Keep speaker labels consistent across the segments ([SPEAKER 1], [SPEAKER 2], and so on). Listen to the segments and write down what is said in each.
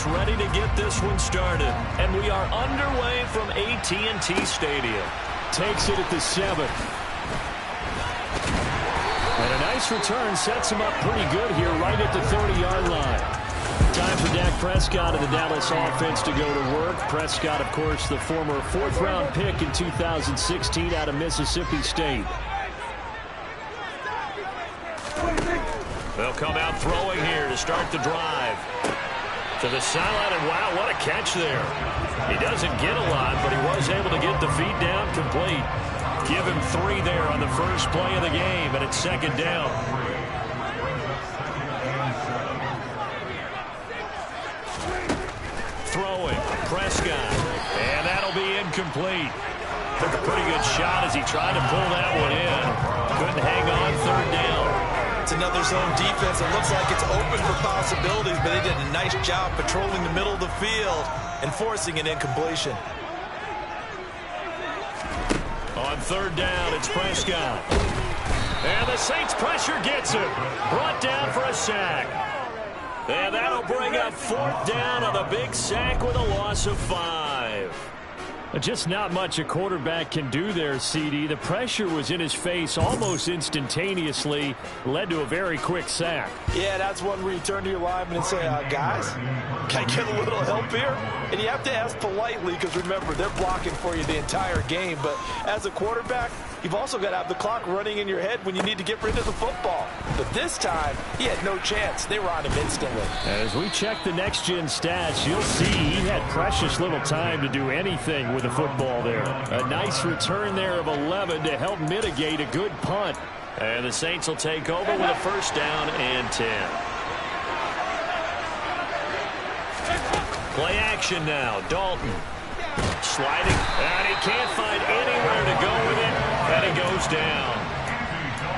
[SPEAKER 1] gets ready to get this one started. And we are underway from AT&T Stadium.
[SPEAKER 2] Takes it at the 7. And a nice return sets him up pretty good here right at the 30-yard line. Time for Dak Prescott and the Dallas offense to go to work. Prescott, of course, the former 4th-round pick in 2016 out of Mississippi State.
[SPEAKER 1] They'll come out throwing here to start the drive. To the sideline, and wow, what a catch there. He doesn't get a lot, but he was able to get the feet down complete. Give him 3 there on the first play of the game, and it's 2nd down. Throwing, Prescott, and that'll be incomplete. Took a pretty good shot as he tried to pull that one in. Couldn't hang on 3rd down.
[SPEAKER 3] It's another zone defense. It looks like it's open for possibilities, but they did a nice job patrolling the middle of the field and forcing an incompletion.
[SPEAKER 1] On 3rd down, it's Prescott. And the Saints pressure gets him. Brought down for a sack. And that'll bring up 4th down on a big sack with a loss of 5.
[SPEAKER 2] Just not much a quarterback can do there, CD. The pressure was in his face almost instantaneously, led to a very quick sack.
[SPEAKER 3] Yeah, that's one where you turn to your lineman and say, guys, can I get a little help here? And you have to ask politely because, remember, they're blocking for you the entire game. But as a quarterback, you've also got to have the clock running in your head when you need to get rid of the football. But this time, he had no chance. They were on him instantly.
[SPEAKER 2] As we check the next-gen stats, you'll see he had precious little time to do anything with the football there. A nice return there of 11 to help mitigate a good punt.
[SPEAKER 1] And the Saints will take over with a 1st down and 10. Play action now. Dalton sliding, and he can't find anywhere to go with it, and he goes down.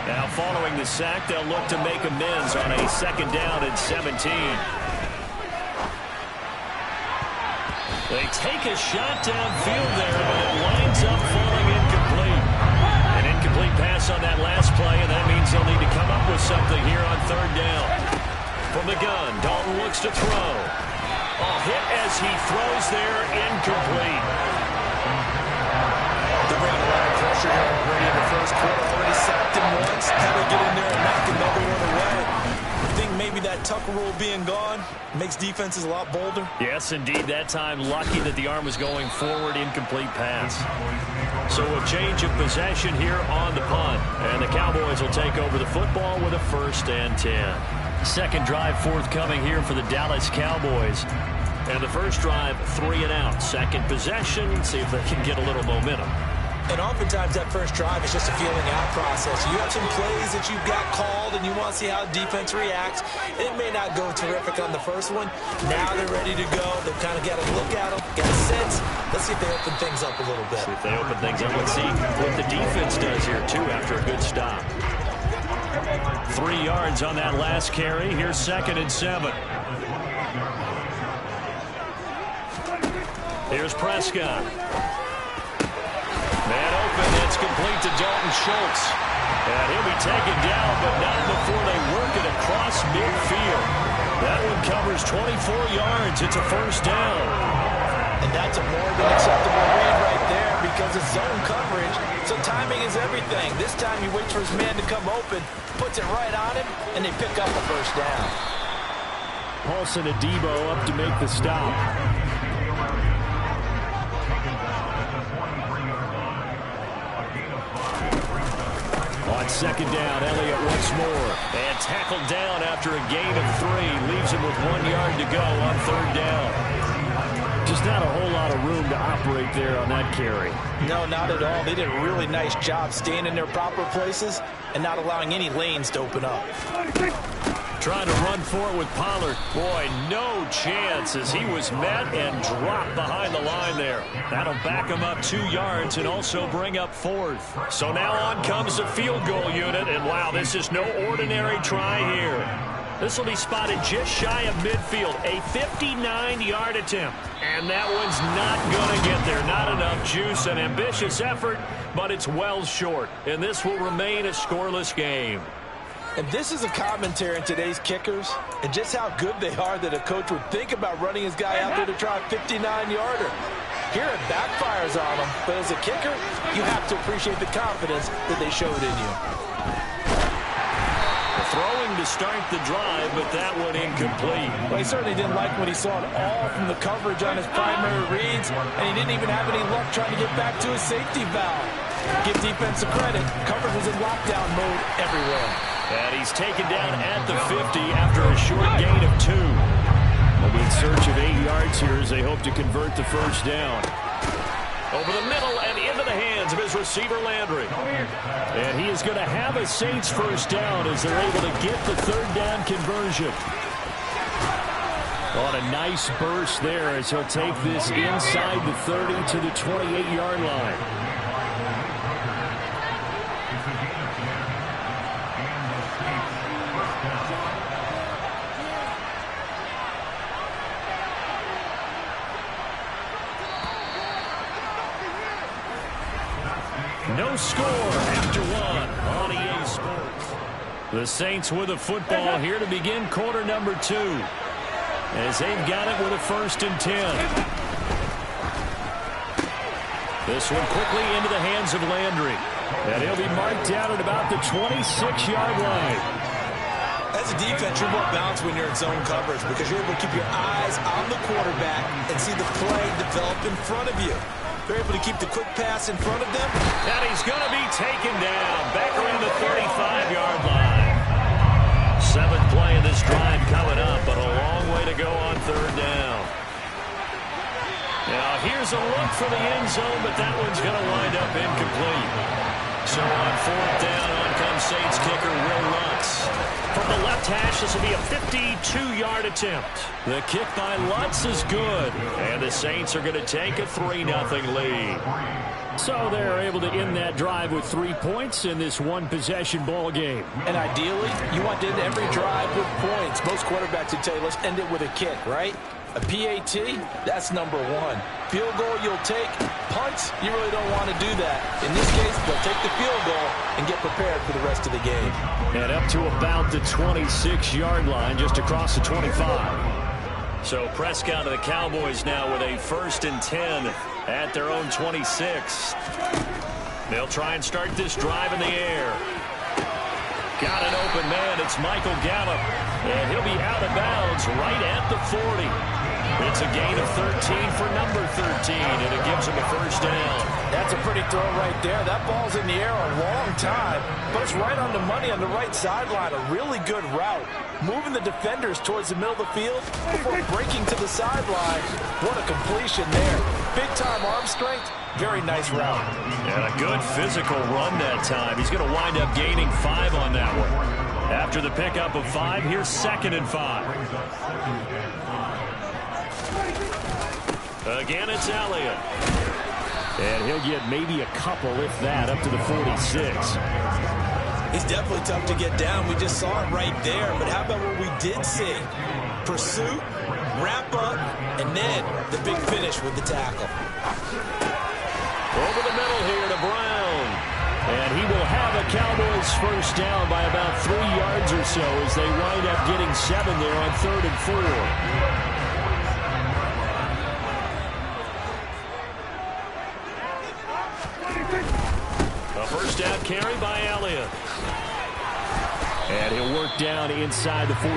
[SPEAKER 1] Now following the sack, they'll look to make amends on a 2nd down and 17. They take a shot downfield there, but it winds up falling incomplete. An incomplete pass on that last play, and that means they'll need to come up with something here on 3rd down. From the gun, Dalton looks to throw. Hit as he throws there, incomplete.
[SPEAKER 3] They ran a lot of pressure here already in the 1st quarter. Already sacked him once. Had to get in there and knock another one away. I think maybe that Tucker rule being gone makes defenses a lot bolder.
[SPEAKER 1] Yes, indeed. That time, lucky that the arm was going forward, incomplete pass. So a change of possession here on the punt. And the Cowboys will take over the football with a 1st and 10.
[SPEAKER 2] 2nd drive forthcoming here for the Dallas Cowboys.
[SPEAKER 1] And the first drive, 3 and out. 2nd possession, see if they can get a little momentum.
[SPEAKER 3] And oftentimes that first drive is just a feeling out process. You have some plays that you've got called and you want to see how defense reacts. It may not go terrific on the first one. Now they're ready to go. They've kind of got to look at them, get a sense. Let's see if they open things up a little bit.
[SPEAKER 1] See if they open things up. Let's see what the defense does here, too, after a good stop.
[SPEAKER 2] 3 yards on that last carry. Here's 2nd and 7.
[SPEAKER 1] Here's Prescott. Man open. It's complete to Dalton Schultz. And he'll be taken down, but not before they work it across midfield. That one covers 24 yards. It's a 1st down.
[SPEAKER 3] And that's a more than acceptable read right there because it's zone coverage. So timing is everything. This time he waits for his man to come open, puts it right on him, and they pick up a 1st down.
[SPEAKER 2] Paulson Adebo up to make the stop. On 2nd down, Elliott once more.
[SPEAKER 1] And tackled down after a gain of 3. Leaves him with 1 yard to go on 3rd down.
[SPEAKER 2] Just not a whole lot of room to operate there on that carry.
[SPEAKER 3] No, not at all. They did a really nice job staying in their proper places and not allowing any lanes to open up.
[SPEAKER 1] Trying to run for it with Pollard. Boy, no chance as he was met and dropped behind the line there. That'll back him up 2 yards and also bring up 4th. So now on comes the field goal unit, and wow, this is no ordinary try here. This will be spotted just shy of midfield, a 59-yard attempt. And that one's not going to get there. Not enough juice, an ambitious effort, but it's well short. And this will remain a scoreless game.
[SPEAKER 3] And this is a commentary on today's kickers and just how good they are that a coach would think about running his guy out there to try a 59-yarder. Here it backfires on them, but as a kicker, you have to appreciate the confidence that they showed in you.
[SPEAKER 1] Throwing to start the drive, but that one incomplete.
[SPEAKER 3] Well, he certainly didn't like when he saw it all from the coverage on his primary reads, and he didn't even have any luck trying to get back to his safety valve. Give defense a credit. Coverage was in lockdown mode everywhere.
[SPEAKER 1] And he's taken down at the 50 after a short gain of 2.
[SPEAKER 2] They'll be in search of 8 yards here as they hope to convert the first down.
[SPEAKER 1] Over the middle and into the hands of his receiver, Landry.
[SPEAKER 2] And he is going to have a Saints first down as they're able to get the third down conversion. On a nice burst there as he'll take this inside the 30 to the 28-yard line.
[SPEAKER 1] No score after 1 on EA Sports.
[SPEAKER 2] The Saints with a football here to begin quarter number 2. As they've got it with a 1st and 10. This one quickly into the hands of Landry. And he'll be marked down at about the 26-yard line.
[SPEAKER 3] As a defense, you're more balanced when you're in zone coverage because you're able to keep your eyes on the quarterback and see the play develop in front of you. They're able to keep the quick pass in front of them.
[SPEAKER 1] And he's going to be taken down back around the 35-yard line. 7th play of this drive coming up, but a long way to go on 3rd down. Now here's a look for the end zone, but that one's going to wind up incomplete. So on 4th down, on comes Saints kicker Will Lutz. From the left hash, this will be a 52-yard attempt.
[SPEAKER 2] The kick by Lutz is good.
[SPEAKER 1] And the Saints are going to take a 3-0 lead.
[SPEAKER 2] So they're able to end that drive with 3 points in this one-possession ball game.
[SPEAKER 3] And ideally, you want to end every drive with points. Most quarterbacks would tell you, let's end it with a kick, right? A PAT, that's number 1. Field goal you'll take. Punts, you really don't want to do that. In this case, they'll take the field goal and get prepared for the rest of the game.
[SPEAKER 2] And up to about the 26-yard line, just across the 25.
[SPEAKER 1] So Prescott of the Cowboys now with a 1st and 10 at their own 26. They'll try and start this drive in the air. Got an open man. It's Michael Gallup. And he'll be out of bounds right at the 40. It's a gain of 13 for number 13, and it gives him a first down.
[SPEAKER 3] That's a pretty throw right there. That ball's in the air a long time, but it's right on the money on the right sideline. A really good route. Moving the defenders towards the middle of the field before breaking to the sideline. What a completion there. Big-time arm strength. Very nice route.
[SPEAKER 1] And a good physical run that time. He's going to wind up gaining 5 on that one. After the pickup of 5, here's 2nd and 5. Again, it's Elliott.
[SPEAKER 2] And he'll get maybe a couple, if that, up to the 46.
[SPEAKER 3] He's definitely tough to get down. We just saw it right there. But how about what we did see? Pursuit, wrap up, and then the big finish with the tackle.
[SPEAKER 2] Over the middle here to Brown. And he will have a Cowboys first down by about 3 yards or so as they wind up getting 7 there on 3rd and 4.
[SPEAKER 1] First down carry by Elliott.
[SPEAKER 2] And he'll work down inside the 45.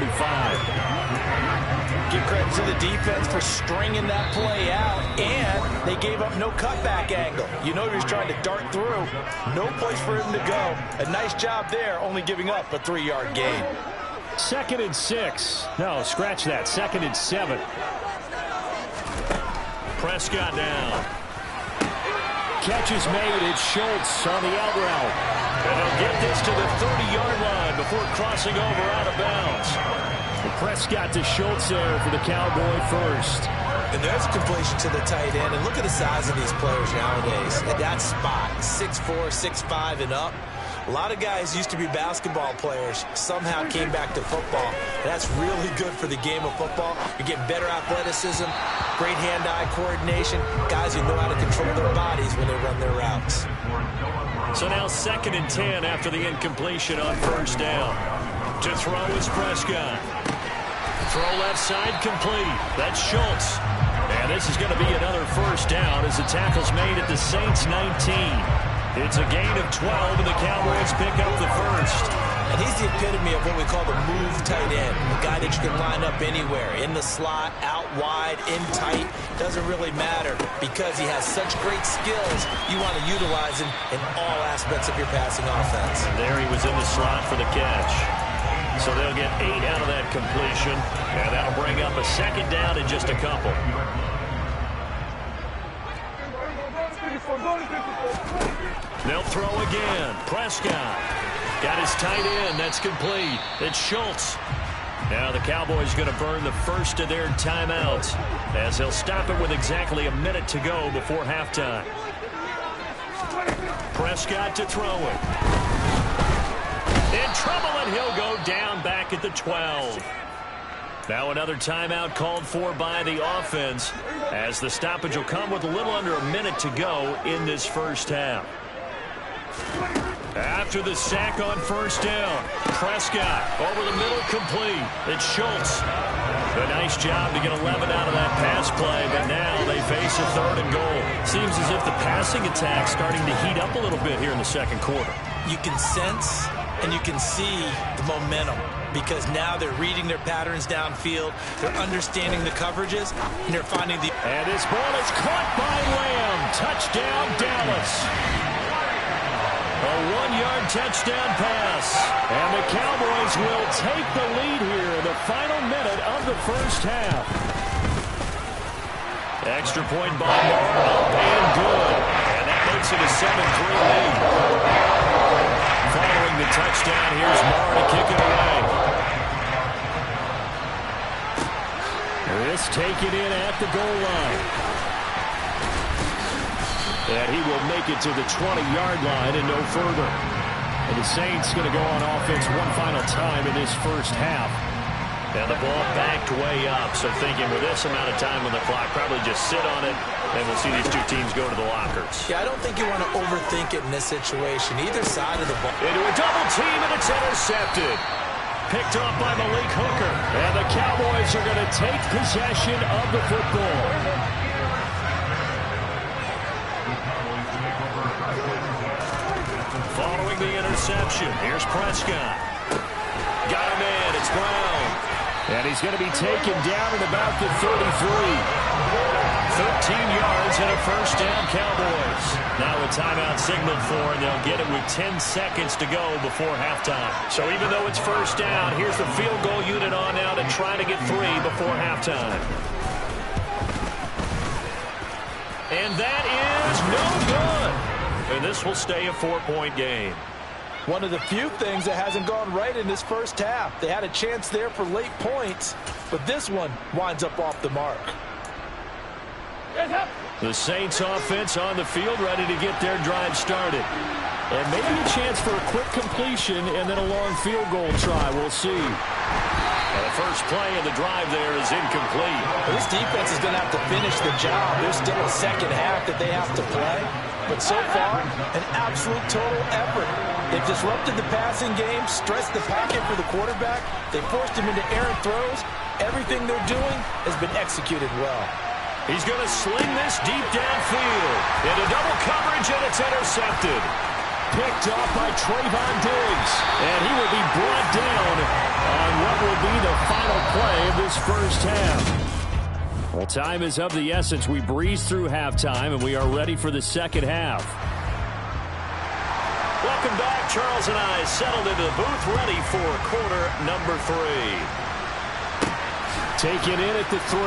[SPEAKER 3] Give credit to the defense for stringing that play out, and they gave up no cutback angle. You know he was trying to dart through. No place for him to go. A nice job there, only giving up a 3-yard gain.
[SPEAKER 2] 2nd and 6. No, scratch that. 2nd and 7.
[SPEAKER 1] Prescott down.
[SPEAKER 2] Catch is made. It's Schultz on the out route.
[SPEAKER 1] And he'll get this to the 30-yard line before crossing over out of bounds.
[SPEAKER 2] And Prescott to Schultz there for the Cowboy first.
[SPEAKER 3] And there's a completion to the tight end. And look at the size of these players nowadays. At that spot, 6'4", 6'5", and up. A lot of guys used to be basketball players, somehow came back to football. And that's really good for the game of football. You're getting better athleticism, great hand-eye coordination, guys who know how to control their bodies when they run their routes.
[SPEAKER 1] So now 2nd and 10 after the incompletion on first down. To throw is Prescott. Throw left side complete. That's Schultz. And this is going to be another first down as the tackle's made at the Saints 19. It's a gain of 12, and the Cowboys pick up the first.
[SPEAKER 3] And he's the epitome of what we call the move tight end. A guy that you can line up anywhere. In the slot, out wide, in tight. Doesn't really matter because he has such great skills. You want to utilize him in all aspects of your passing offense.
[SPEAKER 1] And there he was in the slot for the catch. So they'll get 8 out of that completion. And that'll bring up a second down in just a couple. They'll throw again. Prescott. Got his tight end. That's complete. It's Schultz. Now the Cowboys going to burn the first of their timeouts as they'll stop it with exactly a minute to go before halftime. Prescott to throw it. In trouble, and he'll go down back at the 12. Now another timeout called for by the offense as the stoppage will come with a little under a minute to go in this first half. After the sack on first down, Prescott over the middle complete. It's Schultz. A nice job to get 11 out of that pass play, but now they face a 3rd and goal. Seems as if the passing attack's starting to heat up a little bit here in the second quarter.
[SPEAKER 3] You can sense and you can see the momentum because now they're reading their patterns downfield. They're understanding the coverages, and they're finding the...
[SPEAKER 2] And this ball is caught by Lamb. Touchdown, Dallas. A 1-yard touchdown pass. And the Cowboys will take the lead here in the final minute of the first half.
[SPEAKER 1] Extra point by Moore, up and good. And that makes it a 7-3 lead. Following the touchdown, here's Moore to kick it away.
[SPEAKER 2] This taken in at the goal line. And he will make it to the 20-yard line and no further. And the Saints going to go on offense one final time in this first half.
[SPEAKER 1] And the ball backed way up. So thinking with this amount of time on the clock, probably just sit on it, and we'll see these two teams go to the lockers.
[SPEAKER 3] Yeah, I don't think you want to overthink it in this situation. Either side of the ball.
[SPEAKER 1] Into a double team, and it's intercepted. Picked off by Malik Hooker.
[SPEAKER 2] And the Cowboys are going to take possession of the football.
[SPEAKER 1] Following the interception, here's Prescott. Got him in, it's Brown.
[SPEAKER 2] And he's going to be taken down at about the 33.
[SPEAKER 1] 13 yards and a first down, Cowboys. Now a timeout signaled for, and they'll get it with 10 seconds to go before halftime. So even though it's first down, here's the field goal unit on now to try to get 3 before halftime. And that is no good. And this will stay a 4-point game.
[SPEAKER 3] One of the few things that hasn't gone right in this first half. They had a chance there for late points, but this one winds up off the mark.
[SPEAKER 1] The Saints offense on the field ready to get their drive started.
[SPEAKER 2] And maybe a chance for a quick completion and then a long field goal try. We'll see.
[SPEAKER 1] And the first play of the drive there is incomplete.
[SPEAKER 3] This defense is going to have to finish the job. There's still a second half that they have to play. But so far, an absolute total effort. They've disrupted the passing game, stressed the pocket for the quarterback. They forced him into errant throws. Everything they're doing has been executed well.
[SPEAKER 1] He's going to sling this deep downfield. Into double coverage, and it's intercepted.
[SPEAKER 2] Picked off by Trayvon Diggs. And he will be brought down on what will be the final play of this first half. Well, time is of the essence. We breeze through halftime, and we are ready for the second half.
[SPEAKER 1] Welcome back. Charles and I settled into the booth, ready for quarter number 3.
[SPEAKER 2] Taken in at the 3.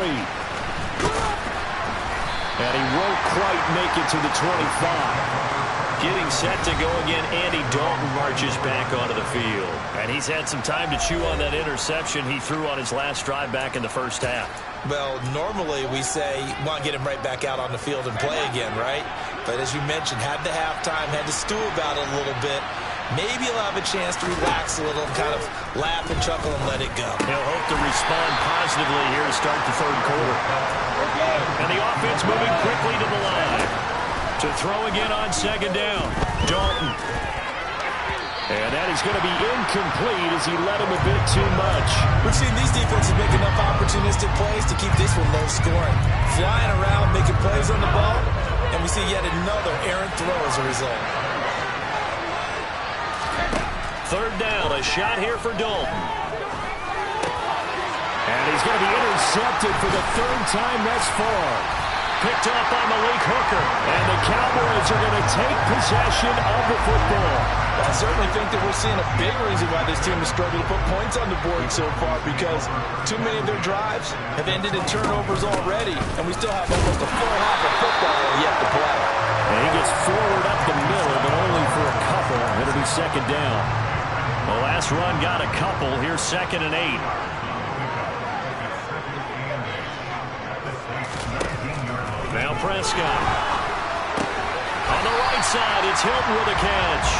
[SPEAKER 2] And he won't quite make it to the 25.
[SPEAKER 1] Getting set to go again, Andy Dalton marches back onto the field. And he's had some time to chew on that interception he threw on his last drive back in the first half.
[SPEAKER 3] Well, normally we say you want to get him right back out on the field and play again, right? But as you mentioned, had the halftime, had to stew about it a little bit. Maybe he'll have a chance to relax a little, kind of laugh and chuckle and let it go.
[SPEAKER 1] He'll hope to respond positively here to start the third quarter. And the offense moving quickly to the line. To throw again on second down. Dalton.
[SPEAKER 2] And that is going to be incomplete as he led him a bit too much.
[SPEAKER 3] We've seen these defenses make enough opportunistic plays to keep this one low scoring. Flying around, making plays on the ball, and we see yet another errant throw as a result.
[SPEAKER 1] Third down, a shot here for Dalton.
[SPEAKER 2] And he's going to be intercepted for the third time thus far.
[SPEAKER 1] Picked up by Malik Hooker.
[SPEAKER 2] And the Cowboys are going to take possession of the football.
[SPEAKER 3] I certainly think that we're seeing a big reason why this team has struggled to put points on the board so far, because too many of their drives have ended in turnovers already, and we still have almost a full half of football yet to play.
[SPEAKER 2] And he gets forward up the middle, but only for a couple. It'll be second down.
[SPEAKER 1] The last run got a couple. Here's 2nd and 8. Now Prescott. On the right side, it's Hilton with a catch.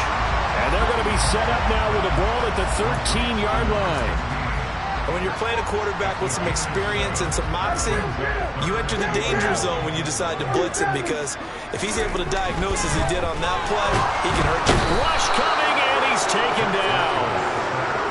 [SPEAKER 2] And they're going to be set up now with the ball at the 13-yard line.
[SPEAKER 3] And when you're playing a quarterback with some experience and some moxie, you enter the danger zone when you decide to blitz him, because if he's able to diagnose as he did on that play, he can hurt you.
[SPEAKER 1] Rush coming, and he's taken down.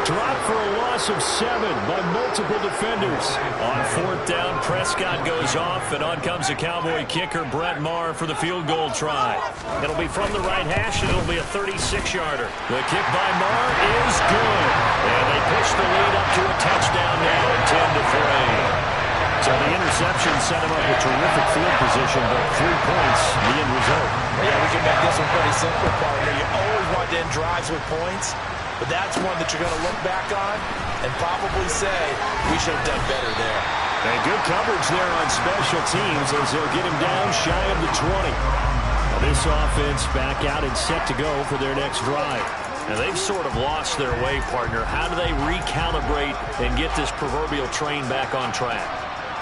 [SPEAKER 2] Dropped for a loss of 7 by multiple defenders.
[SPEAKER 1] On 4th down, Prescott goes off, and on comes the Cowboy kicker, Brett Maher, for the field goal try. It'll be from the right hash, and it'll be a 36-yarder. The kick by Maher is good. And they push the lead up to a touchdown now at 10-3.
[SPEAKER 2] So the interception set him up with terrific field position, but 3 points, the end result.
[SPEAKER 3] Yeah, we can make this one pretty simple, partner. You always want to end drives with points, but that's one that you're going to look back on and probably say, we should have done better there.
[SPEAKER 2] And good coverage there on special teams as they'll get him down shy of the 20. Now this offense back out and set to go for their next drive.
[SPEAKER 1] And they've sort of lost their way, partner. How do they recalibrate and get this proverbial train back on track?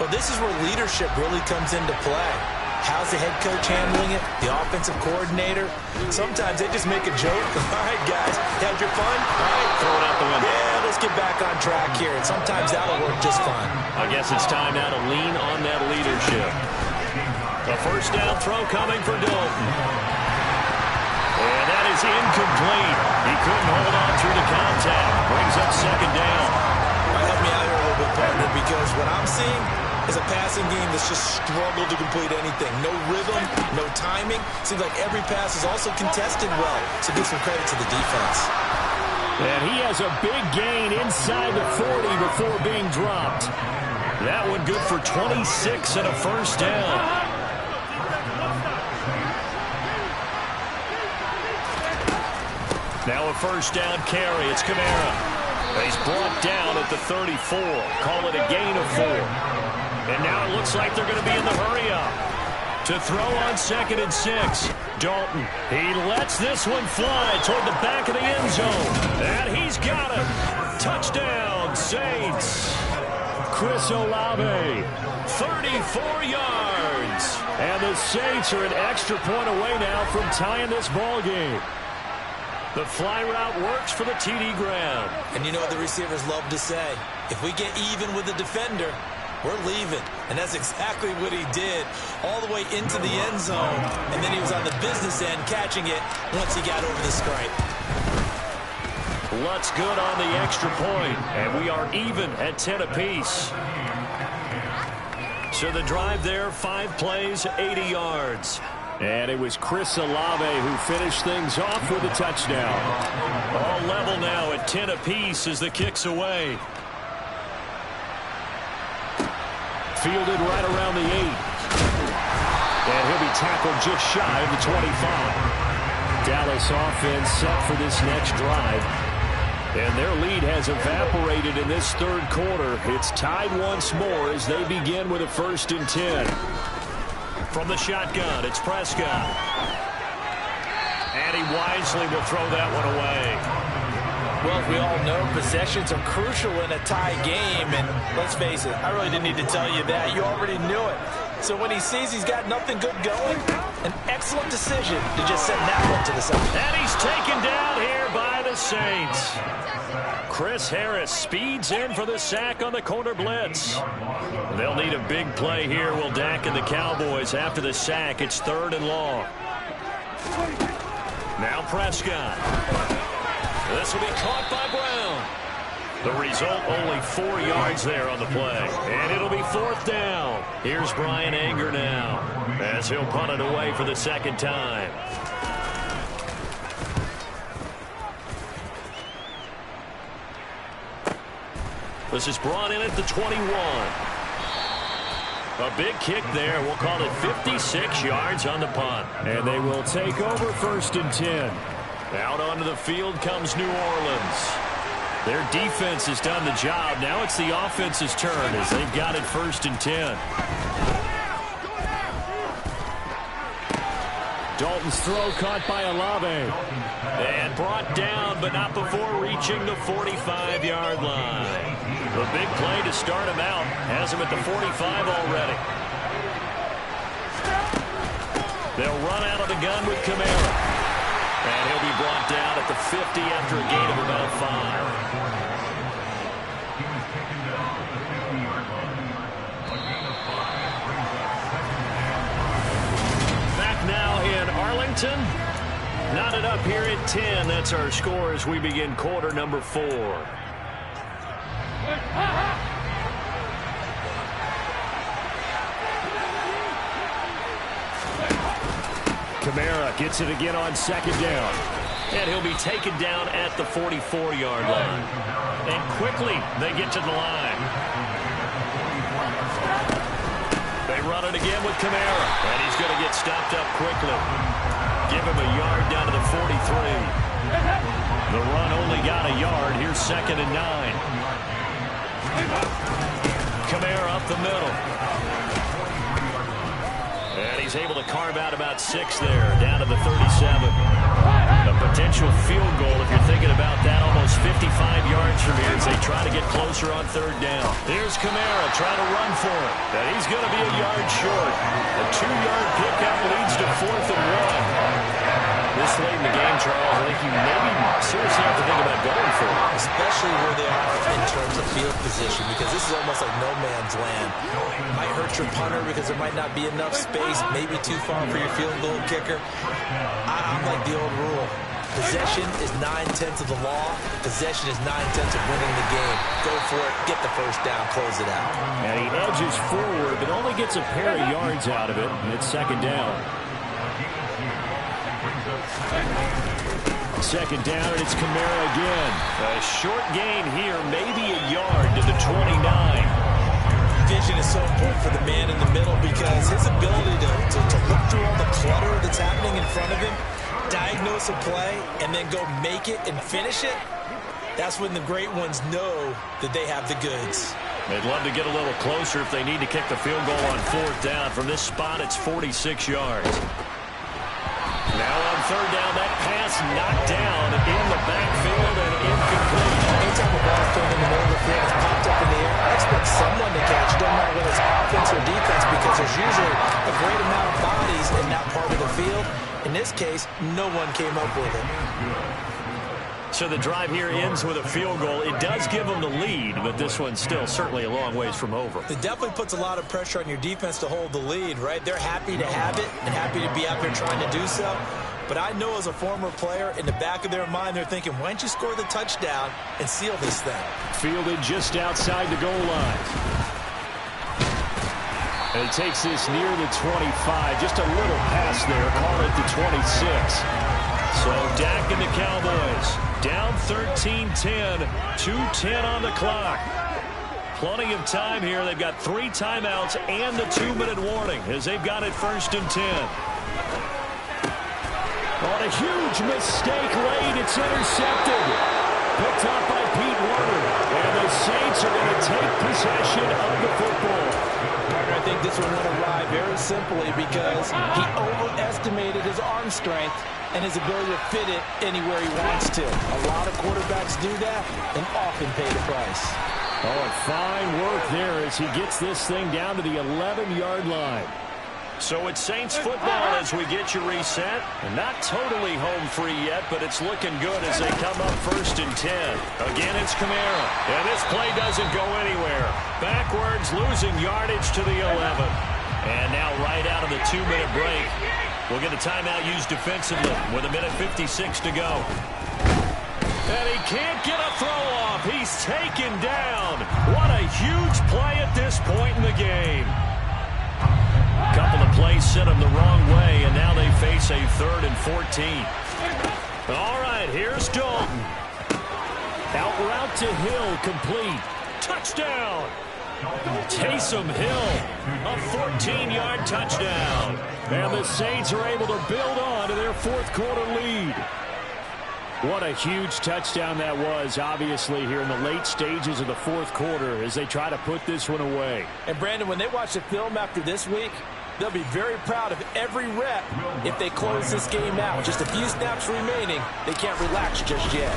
[SPEAKER 3] Well, this is where leadership really comes into play. How's the head coach handling it? The offensive coordinator? Sometimes they just make a joke. All right, guys, had your fun? All right,
[SPEAKER 1] throw it out the window.
[SPEAKER 3] Yeah, let's get back on track here. And sometimes that'll work just fine.
[SPEAKER 1] I guess it's time now to lean on that leadership. A first down throw coming for Dalton. And that is incomplete. He couldn't hold on through the contact. Brings up second down.
[SPEAKER 3] Help me out here a little bit, partner, because what I'm seeing is a passing game that's just struggled to complete anything. No rhythm, no timing. Seems like every pass is also contested well. So give some credit to the defense.
[SPEAKER 2] And he has a big gain inside the 40 before being dropped.
[SPEAKER 1] That one good for 26 and a first down. Now a first down carry. It's Kamara. He's brought down at the 34. Call it a gain of 4. And now it looks like they're going to be in the hurry-up. To throw on 2nd and 6. Dalton, he lets this one fly toward the back of the end zone. And he's got it. Touchdown, Saints.
[SPEAKER 2] Chris Olave.
[SPEAKER 1] 34 yards.
[SPEAKER 2] And the Saints are an extra point away now from tying this ball game.
[SPEAKER 1] The fly route works for the TD Graham.
[SPEAKER 3] And you know what the receivers love to say? If we get even with the defender, we're leaving. And that's exactly what he did, all the way into the end zone. And then he was on the business end catching it once he got over the stripe.
[SPEAKER 1] Lutz good on the extra point. And we are even at 10 apiece. So the drive there, 5 plays, 80 yards.
[SPEAKER 2] And it was Chris Olave who finished things off with a touchdown.
[SPEAKER 1] All level now at 10 apiece as the kick's away.
[SPEAKER 2] Fielded right around the 8. And he'll be tackled just shy of the 25. Dallas offense set for this next drive. And their lead has evaporated in this third quarter. It's tied once more as they begin with a 1st and 10.
[SPEAKER 1] From the shotgun, it's Prescott. And he wisely will throw that one away.
[SPEAKER 3] Well, we all know possessions are crucial in a tie game. And let's face it, I really didn't need to tell you that. You already knew it. So when he sees he's got nothing good going, an excellent decision to just send that one to the side.
[SPEAKER 1] And he's taken down here by the Saints. Chris Harris speeds in for the sack on the corner blitz. They'll need a big play here, will Dak and the Cowboys. After the sack, it's 3rd and long. Now Prescott. This will be caught by Brown. The result, only 4 yards there on the play. And it'll be 4th down. Here's Bryan Anger now, as he'll punt it away for the 2nd time. This is brought in at the 21. A big kick there. We'll call it 56 yards on the punt.
[SPEAKER 2] And they will take over 1st and 10.
[SPEAKER 1] Out onto the field comes New Orleans. Their defense has done the job. Now it's the offense's turn as they've got it 1st and 10.
[SPEAKER 2] Dalton's throw caught by Olave.
[SPEAKER 1] And brought down, but not before reaching the 45-yard line. The big play to start him out. Has him at the 45 already. They'll run out of the gun with Kamara. And he'll be brought down at the 50 after a gain of about 5. Now in Arlington, knotted up here at 10. That's our score as we begin quarter number 4.
[SPEAKER 2] Kamara gets it again on 2nd down.
[SPEAKER 1] And he'll be taken down at the 44-yard line. And quickly they get to the line. They run it again with Kamara. And he's going to get stopped up quickly. Give him a yard down to the 43. The run only got a yard. Here's 2nd and 9. Kamara up the middle. And he's able to carve out about 6 there, down to the 37. A potential field goal, if you're thinking about that, almost 55 yards from here as they try to get closer on 3rd down. Here's Kamara trying to run for it. And he's going to be a yard short. A 2-yard pickup leads to 4th and 1. This late in the game, Charles, I think you maybe seriously have to think about going for it.
[SPEAKER 3] Especially where they are in terms of field position, because this is almost like no man's land. Might hurt your punter because there might not be enough space, maybe too far for your field goal kicker. I'm like the old rule. Possession is 9/10 of the law. Possession is 9/10 of winning the game. Go for it, get the 1st down, close it out.
[SPEAKER 2] And he edges forward, but only gets a pair of yards out of it, and it's 2nd down. 2nd down, and it's Kamara again.
[SPEAKER 1] A short gain here, maybe a yard to the 29.
[SPEAKER 3] Vision is so important for the man in the middle because his ability to look through all the clutter that's happening in front of him, diagnose a play, and then go make it and finish it, that's when the great ones know that they have the goods.
[SPEAKER 1] They'd love to get a little closer if they need to kick the field goal on 4th down. From this spot, it's 46 yards. Now on 3rd down, that pass knocked down in the backfield and incomplete.
[SPEAKER 3] Anytime a ball's thrown in the middle of the field, it's popped up in the air, I expect someone to catch it, no matter whether it's offense or defense, because there's usually a great amount of bodies in that part of the field. In this case, no one came up with it.
[SPEAKER 1] So the drive here ends with a field goal. It does give them the lead, but this one's still certainly a long ways from over.
[SPEAKER 3] It definitely puts a lot of pressure on your defense to hold the lead, right? They're happy to have it and happy to be out there trying to do so. But I know as a former player, in the back of their mind, they're thinking, why don't you score the touchdown and seal this thing?
[SPEAKER 2] Fielded just outside the goal line. And he takes this near the 25. Just a little pass there. Call it the 26.
[SPEAKER 1] So Dak and the Cowboys down 13-10, 2:10 on the clock. Plenty of time here. They've got 3 timeouts and the 2-minute warning as they've got it 1st and 10.
[SPEAKER 2] On a huge mistake late, it's intercepted. Picked up by Pete Werner. And the Saints are going to take possession of the football.
[SPEAKER 3] I think this one went awry very simply because he overestimated his arm strength and his ability to fit it anywhere he wants to. A lot of quarterbacks do that and often pay the price.
[SPEAKER 2] Oh, and fine work there as he gets this thing down to the 11-yard line.
[SPEAKER 1] So it's Saints football as we get you reset. And not totally home free yet, but it's looking good as they come up 1st and 10. Again, it's Kamara. And this play doesn't go anywhere. Backwards, losing yardage to the 11. And now right out of the 2-minute break, we'll get a timeout used defensively with 1:56 to go. And he can't get a throw off. He's taken down. What a huge play at this point in the game. A couple of plays sent him the wrong way, and now they face a 3rd and 14. All right, here's Dalton. Out route to Hill, complete. Touchdown. Taysom Hill, a 14-yard touchdown. And the Saints are able to build on to their 4th quarter lead. What a huge touchdown that was, obviously, here in the late stages of the 4th quarter as they try to put this one away.
[SPEAKER 3] And, Brandon, when they watch the film after this week, they'll be very proud of every rep if they close this game out. Just a few snaps remaining. They can't relax just yet.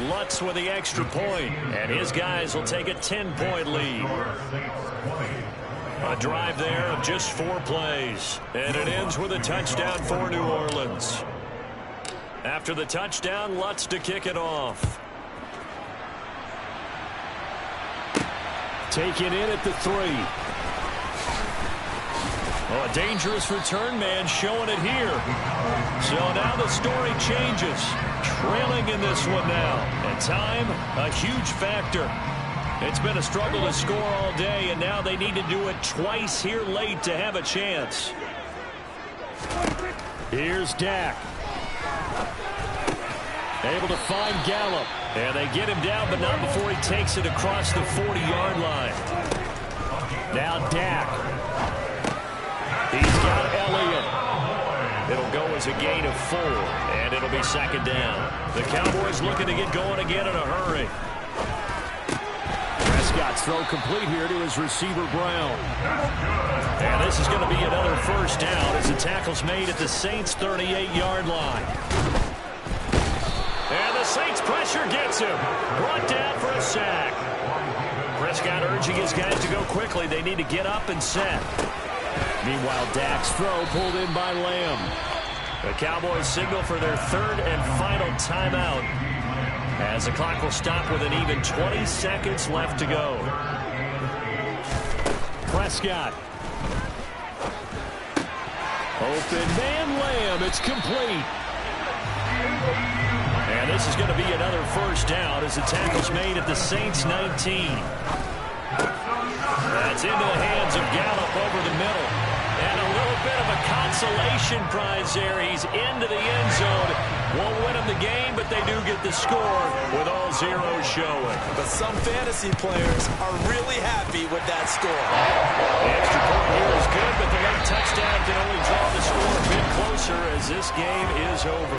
[SPEAKER 1] Lutz with the extra point, and his guys will take a 10-point lead. A drive there of just 4 plays, and it ends with a touchdown for New Orleans. After the touchdown, Lutz to kick it off.
[SPEAKER 2] Taken in at the 3.
[SPEAKER 1] Oh, a dangerous return man showing it here. So now the story changes. Trailing in this one now. And time, a huge factor. It's been a struggle to score all day, and now they need to do it twice here late to have a chance.
[SPEAKER 2] Here's Dak. Able to find Gallup.
[SPEAKER 1] And they get him down, but not before he takes it across the 40-yard line.
[SPEAKER 2] Now Dak.
[SPEAKER 1] He's got Elliott. It'll go as a gain of 4, and it'll be 2nd down. The Cowboys looking to get going again in a hurry.
[SPEAKER 2] Prescott's throw complete here to his receiver, Brown.
[SPEAKER 1] And this is going to be another 1st down as the tackle's made at the Saints' 38-yard line. And the Saints pressure gets him. Brought down for a sack. Prescott urging his guys to go quickly. They need to get up and set.
[SPEAKER 2] Meanwhile, Dak's throw pulled in by Lamb.
[SPEAKER 1] The Cowboys signal for their 3rd and final timeout as the clock will stop with an even 20 seconds left to go.
[SPEAKER 2] Prescott. Open man Lamb. It's complete.
[SPEAKER 1] And this is going to be another 1st down as the tackle's made at the Saints' 19. That's into the hands of Gallup over the middle. And a little bit of a consolation prize there. He's into the end zone. Won't win him the game, but they do get the score with all zeros showing.
[SPEAKER 3] But some fantasy players are really happy with that score.
[SPEAKER 1] The extra point here is good, but the late touchdown can only draw the score a bit closer as this game is over.